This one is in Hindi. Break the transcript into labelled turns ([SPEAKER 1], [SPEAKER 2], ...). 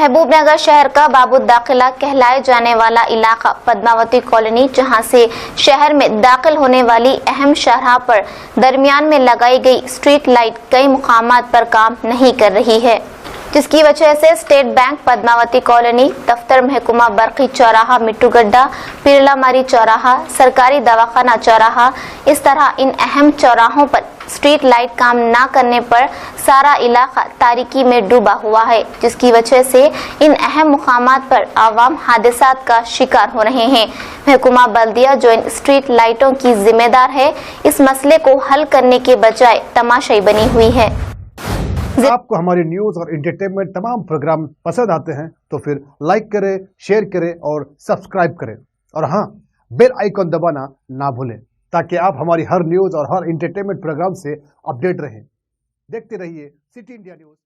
[SPEAKER 1] महबूबनगर शहर का बाबू दाखिला कहलाए जाने वाला इलाका पद्मावती कॉलोनी, जहां से शहर में दाखिल होने वाली अहम शाहराह पर दरमियान में लगाई गई स्ट्रीट लाइट कई मुकामात पर काम नहीं कर रही है, जिसकी वजह से स्टेट बैंक पद्मावती कॉलोनी, दफ्तर महकुमा बरकी चौराहा मिट्टू गड्ढा, पिरलामारी चौराहा, सरकारी दवाखाना चौराहा, इस तरह इन अहम चौराहों पर स्ट्रीट लाइट काम ना करने पर सारा इलाका तारीकी में डूबा हुआ है, जिसकी वजह से इन अहम मुकामात पर आवाम हादसात का शिकार हो रहे हैं। महकुमा बल्दिया जो इन स्ट्रीट लाइटों की जिम्मेदार है, इस मसले को हल करने के बजाय तमाशाई बनी हुई है।
[SPEAKER 2] आपको हमारी न्यूज और एंटरटेनमेंट तमाम प्रोग्राम पसंद आते हैं तो फिर लाइक करें, शेयर करें और सब्सक्राइब करें, और हाँ, बेल आइकॉन दबाना ना भूलें ताकि आप हमारी हर न्यूज और हर एंटरटेनमेंट प्रोग्राम से अपडेट रहें। देखते रहिए सिटी इंडिया न्यूज।